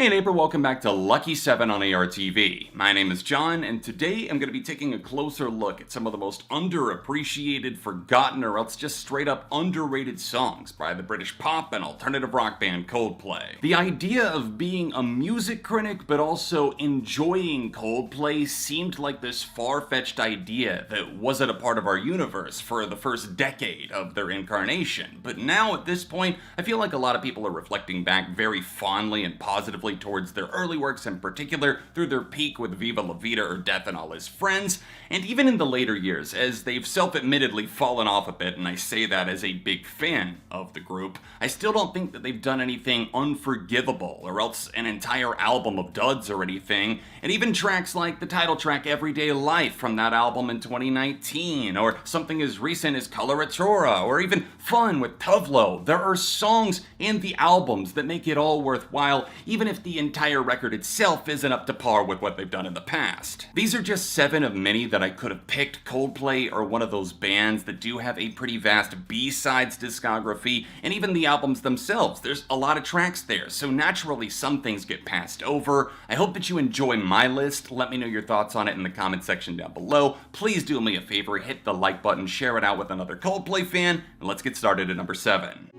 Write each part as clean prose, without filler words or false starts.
Hey neighbor, welcome back to Lucky 7 on ARTV. My name is John, and today I'm going to be taking a closer look at some of the most underappreciated, forgotten, or else just straight up underrated songs by the British pop and alternative rock band Coldplay. The idea of being a music critic but also enjoying Coldplay seemed like this far-fetched idea that wasn't a part of our universe for the first decade of their incarnation. But now at this point, I feel like a lot of people are reflecting back very fondly and positively towards their early works, in particular through their peak with Viva, Vida, or Death and All His Friends, and even in the later years, as they've self-admittedly fallen off a bit, and I say that as a big fan of the group, I still don't think that they've done anything unforgivable, or else an entire album of duds or anything, and even tracks like the title track Everyday Life from that album in 2019, or something as recent as Coloratura, or even Fun with Tuvlo. There are songs and the albums that make it all worthwhile, even if the entire record itself isn't up to par with what they've done in the past. These are just 7 of many that I could have picked. Coldplay are one of those bands that do have a pretty vast B-sides discography, and even the albums themselves, there's a lot of tracks there, so naturally some things get passed over. I hope that you enjoy my list. Let me know your thoughts on it in the comment section down below. Please do me a favor, hit the like button, share it out with another Coldplay fan, and let's get started at number 7.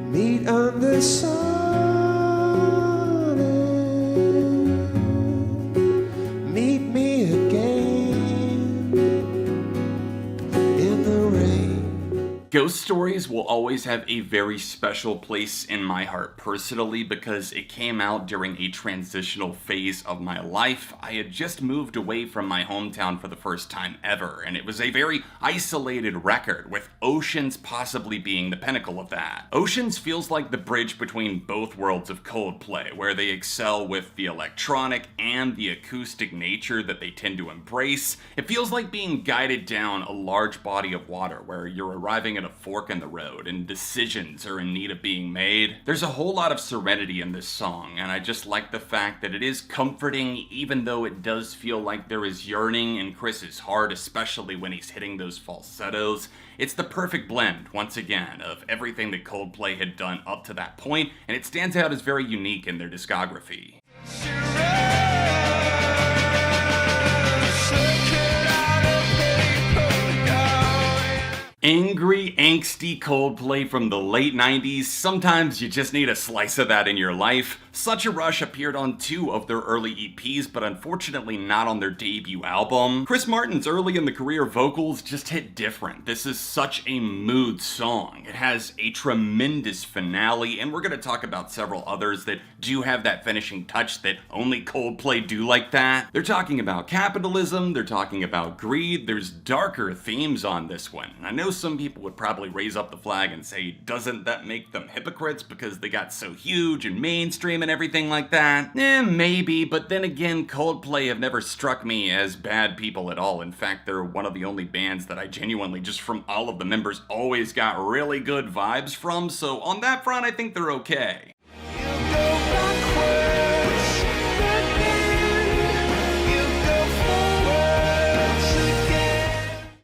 Meet on the sun. Meet me again in the rain. Ghost Stories will always have a very special place in my heart personally because it came out during a transitional phase of my life. I had just moved away from my hometown for the first time ever, and it was a very isolated record, with Oceans possibly being the pinnacle of that. Oceans feels like the bridge between both worlds of Coldplay, where they excel with the electronic and the acoustic nature that they tend to embrace. It feels like being guided down a large body of water where you're arriving at a fork in the road and decisions are in need of being made. There's a whole lot of serenity in this song, and I just like the fact that it is comforting even though it does feel like there is yearning in Chris's heart, especially when he's hitting those falsettos. It's the perfect blend, once again, of everything that Coldplay had done up to that point, and it stands out as very unique in their discography. Angry, angsty Coldplay from the late 90s, sometimes you just need a slice of that in your life. Such a Rush appeared on 2 of their early EPs, but unfortunately not on their debut album. Chris Martin's early in the career vocals just hit different. This is such a mood song. It has a tremendous finale, and we're going to talk about several others that do have that finishing touch that only Coldplay do like that. They're talking about capitalism, they're talking about greed, there's darker themes on this one. I know some people would probably raise up the flag and say, doesn't that make them hypocrites because they got so huge and mainstream and everything like that? Maybe, but then again, Coldplay have never struck me as bad people at all. In fact, they're one of the only bands that I genuinely, just from all of the members, always got really good vibes from, so on that front, I think they're okay.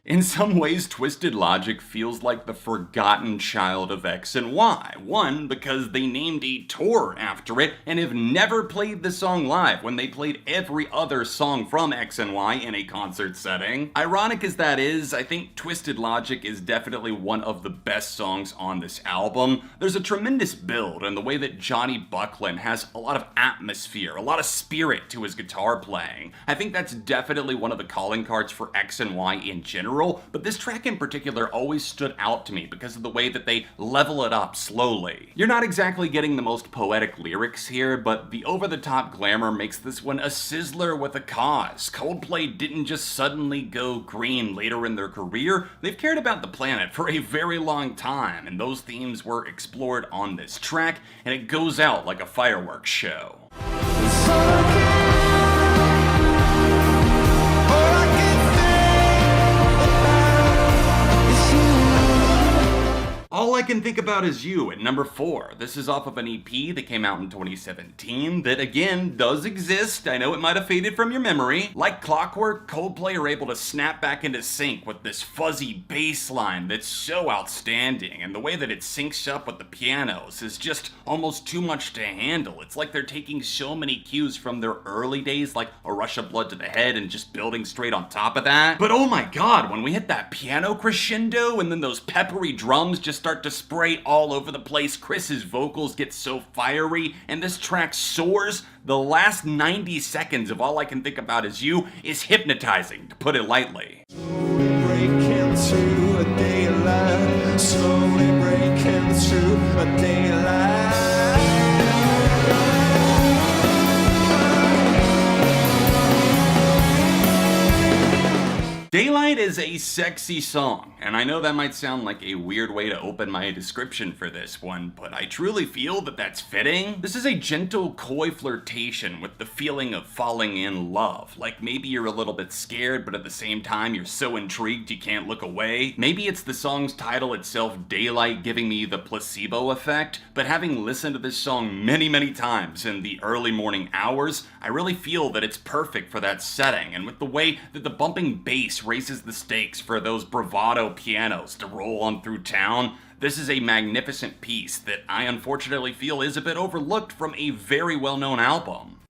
In some ways, Twisted Logic feels like the forgotten child of X and Y. One, because they named a tour after it and have never played the song live when they played every other song from X and Y in a concert setting. Ironic as that is, I think Twisted Logic is definitely one of the best songs on this album. There's a tremendous build in the way that Johnny Buckland has a lot of atmosphere, a lot of spirit to his guitar playing. I think that's definitely one of the calling cards for X and Y in general. But this track in particular always stood out to me because of the way that they level it up slowly. You're not exactly getting the most poetic lyrics here, but the over-the-top glamour makes this one a sizzler with a cause. Coldplay didn't just suddenly go green later in their career. They've cared about the planet for a very long time, and those themes were explored on this track, and it goes out like a fireworks show. All I Can Think About Is You at number 4. This is off of an EP that came out in 2017 that, again, does exist. I know it might have faded from your memory. Like clockwork, Coldplay are able to snap back into sync with this fuzzy bass line that's so outstanding, and the way that it syncs up with the pianos is just almost too much to handle. It's like they're taking so many cues from their early days, like A Rush of Blood to the Head, and just building straight on top of that. But oh my god, when we hit that piano crescendo and then those peppery drums just start to spray all over the place, Chris's vocals get so fiery, and this track soars. The last 90 seconds of All I Can Think About Is You is hypnotizing, to put it lightly. break into a daylight, slowly break into a daylight. Daylight is a sexy song, and I know that might sound like a weird way to open my description for this one, but I truly feel that that's fitting. This is a gentle, coy flirtation with the feeling of falling in love. Like maybe you're a little bit scared, but at the same time you're so intrigued you can't look away. Maybe it's the song's title itself, Daylight, giving me the placebo effect, but having listened to this song many, many times in the early morning hours, I really feel that it's perfect for that setting, and with the way that the bumping bass raises the stakes for those bravado pianos to roll on through town, this is a magnificent piece that I unfortunately feel is a bit overlooked from a very well-known album.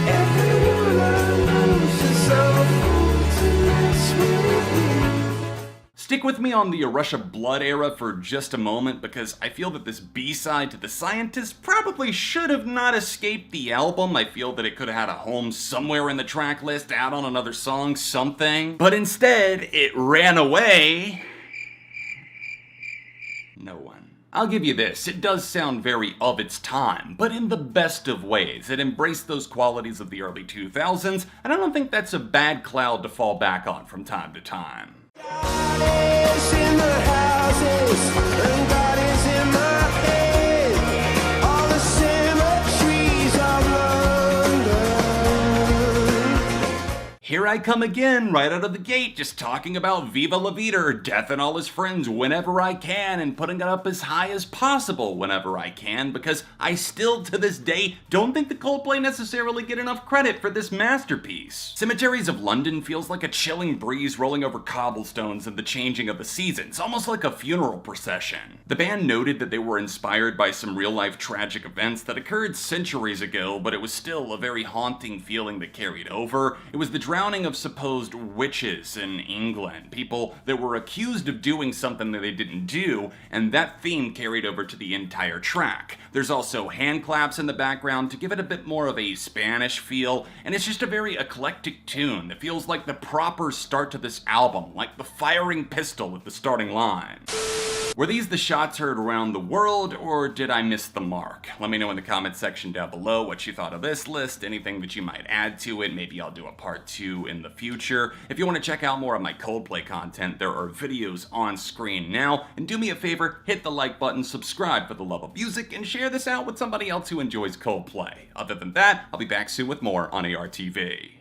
Everyone I know is so full to mess with me. Stick with me on the A Rush of Blood era for just a moment, because I feel that this B-side to The Scientist probably should have not escaped the album. I feel that it could have had a home somewhere in the track list, out on another song, something. But instead, it ran away. No one. I'll give you this, it does sound very of its time, but in the best of ways. It embraced those qualities of the early 2000s, and I don't think that's a bad cloud to fall back on from time to time. God is in the houses, and God is in my head. All the cemeteries of London. Here I come again, right out of the gate, just talking about Viva La Vida, or Death and All His Friends whenever I can, and putting it up as high as possible whenever I can, because I still, to this day, don't think the Coldplay necessarily get enough credit for this masterpiece. Cemeteries of London feels like a chilling breeze rolling over cobblestones and the changing of the seasons, almost like a funeral procession. The band noted that they were inspired by some real-life tragic events that occurred centuries ago, but it was still a very haunting feeling that carried over. It was the drowning of supposed witches in England, people that were accused of doing something that they didn't do, and that theme carried over to the entire track. There's also hand claps in the background to give it a bit more of a Spanish feel, and it's just a very eclectic tune that feels like the proper start to this album, like the firing pistol at the starting line. Were these the shots heard around the world, or did I miss the mark? Let me know in the comment section down below what you thought of this list, anything that you might add to it. Maybe I'll do a part 2 in the future. If you want to check out more of my Coldplay content, there are videos on screen now, and do me a favor, hit the like button, subscribe for the love of music, and share this out with somebody else who enjoys Coldplay. Other than that, I'll be back soon with more on ARTV.